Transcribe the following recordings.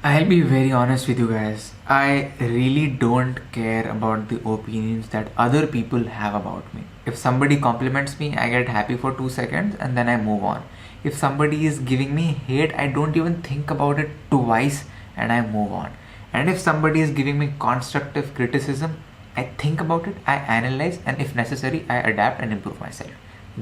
I'll be very honest with you guys. I really don't care about the opinions that other people have about me. If somebody compliments me, I get happy for 2 seconds and then I move on. If somebody is giving me hate, I don't even think about it twice and I move on. And if somebody is giving me constructive criticism, I think about it, I analyze, and if necessary, I adapt and improve myself.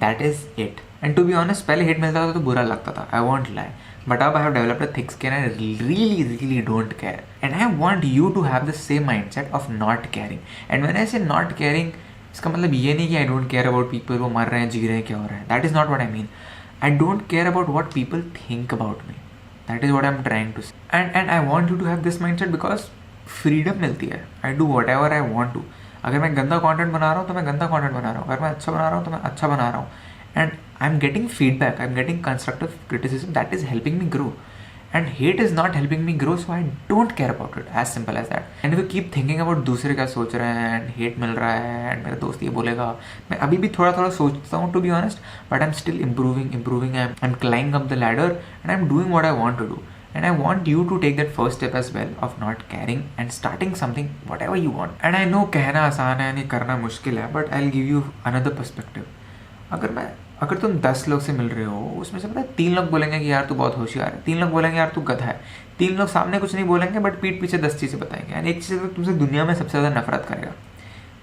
That is it. And to be honest, पहले hate मिलता था तो बुरा लगता था. I won't lie. But अब I have developed a thick skin and I really don't care. And I want you to have the same mindset of not caring. And when I say not caring, इसका मतलब ये नहीं कि I don't care about people, वो मर रहे हैं, जी रहे हैं, क्या हो रहा है. That is not what I mean. I don't care about what people think about me. That is what I'm trying to say. And I want you to have this mindset because freedom मिलती है. I do whatever I want to. अगर मैं गंदा content बना रहा हूँ तो मैं गंदा कंटेंट बना रहा हूँ, अगर मैं अच्छा बना रहा हूँ तो मैं अच्छा बना रहा हूँ. And I'm getting feedback, I'm getting constructive criticism that is helping me grow. And hate is not helping me grow, so I don't care about it. As simple as that. And if you keep thinking about दूसरे क्या सोच रहे हैं and hate मिल रहा है and मेरा दोस्त ये बोलेगा, मैं अभी भी थोड़ा सोचता हूँ to be honest, but I'm still improving. I'm climbing up the ladder and I'm doing what I want to do. And I want you to take that first step as well of not caring and starting something whatever you want. And I know कहना आसान है नहीं करना मुश्किल है, but I'll give you another perspective. अगर तुम 10 लोग से मिल रहे हो, उसमें से पता है 3 लोग बोलेंगे कि यार तू बहुत होशियार है, 3 लोग बोलेंगे यार तू गधा है, 3 लोग सामने कुछ नहीं बोलेंगे बट पीठ पीछे 10 चीज़ें बताएंगे. एंड एक चीज़ तुमसे दुनिया में सबसे ज़्यादा नफरत करेगा.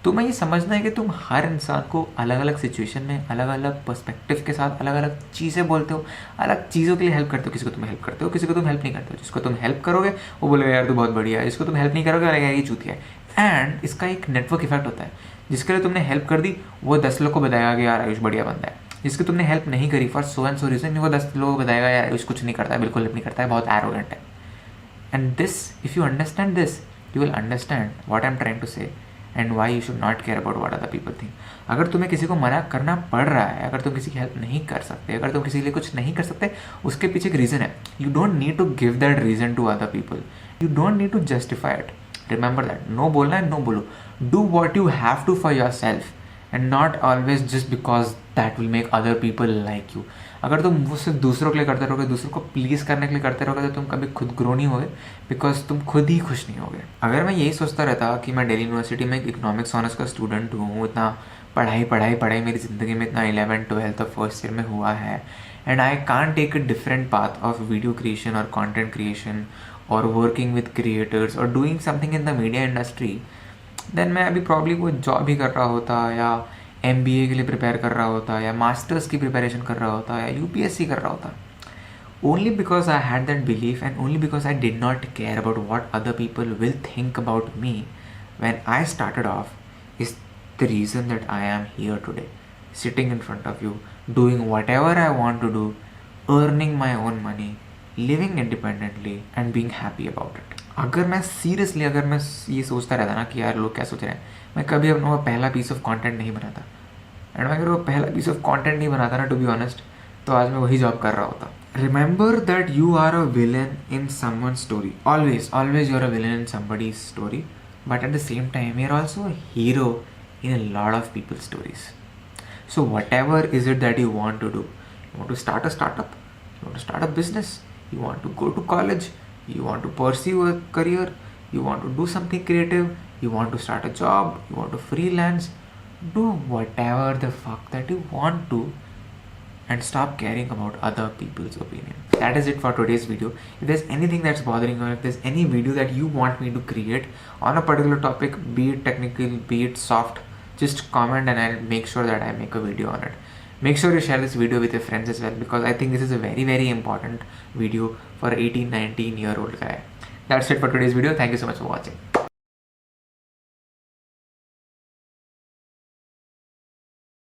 तुम्हें ये समझना है कि तुम हर इंसान को अलग अलग सिचुएशन में अलग अलग पर्सपेक्टिव के साथ अलग अलग चीज़ें बोलते हो, अलग चीज़ों के लिए हेल्प करते हो. किसी को तुम हेल्प करते हो, किसी को तुम हेल्प नहीं करते हो. जिसको तुम हेल्प करोगे वो बोलेगा यार तू बहुत बढ़िया है, जिसको तुम हेल्प नहीं करोगे बोलेगा ये चूतिया है. एंड इसका एक नेटवर्क इफेक्ट होता है. जिसके लिए तुमने हेल्प कर दी वो 10 लोग को बताएगा कि यार आयुष बढ़िया बंदा है. जिसकी तुमने हेल्प नहीं करी for so and so reason, वो 10 लोगों को बताएगा यार आयुष कुछ नहीं करता है, बिल्कुल हेल्प नहीं करता है, बहुत एरोगेंट है. And this if you understand this, you will understand what I am trying to say and why you should not care about what other people think. अगर तुम्हें किसी को मना करना पड़ रहा है, अगर तुम किसी की हेल्प नहीं कर सकते, अगर तुम किसी के लिए कुछ नहीं कर सकते, उसके पीछे एक रीज़न है. You don't need to give that reason to other people. You don't need to justify it. Remember that. No बोलना है, नो बोलो. Do what you have to for yourself and not always just because that will make other people like you. अगर तुम वो सिर्फ दूसरों के लिए करते रहोगे, दूसरों को प्लीज़ करने के लिए करते रहोगे, तो तुम कभी खुद ग्रो नहीं होगे बिकॉज तुम खुद ही खुश नहीं होगे. अगर मैं यही सोचता रहता कि मैं दिल्ली यूनिवर्सिटी में एक इकोनॉमिक्स ऑनर्स का स्टूडेंट हूँ, इतना पढ़ाई मेरी ज़िंदगी में इतना 11th 12th और फर्स्ट ईयर में हुआ है, and I can't take a different path of video creation और कॉन्टेंट क्रिएशन और वर्किंग विद क्रिएटर्स और doing something in the media industry, then मैं अभी प्रॉब्ली वो जॉब ही कर रहा होता, या MBA के लिए प्रिपेयर कर रहा होता, या मास्टर्स की प्रिपरेशन कर रहा होता, या UPSC कर रहा होता. Only because I had that belief and only because I did not care about what other people will think about me when I started off is the reason that I am here today, sitting in front of you, doing whatever I want to do, earning my own money, living independently and being happy about it. अगर मैं ये सोचता रहता ना कि यार लोग क्या सोच रहे हैं, मैं कभी अपना वो पहला पीस ऑफ कंटेंट नहीं बनाता. एंड मैं अगर वो पहला पीस ऑफ कंटेंट नहीं बनाता ना, टू बी ऑनेस्ट, तो आज मैं वही जॉब कर रहा होता. Remember that you are a villain in someone story. Always you are a villain in somebody's story, but at the same time you are also a hero in a lot of people's stories. So whatever is it that you want to do, you want to start a startup, you want to start a business, you want to go to college, you want to pursue a career, you want to do something creative, you want to start a job, you want to freelance, do whatever the fuck that you want to and stop caring about other people's opinion. That is it for today's video. If there's anything that's bothering you, if there's any video that you want me to create on a particular topic, be it technical, be it soft, just comment and I'll make sure that I make a video on it. Make sure you share this video with your friends as well, because I think this is a very important video for 18-19 year old guy. That's it for today's video. Thank you so much for watching.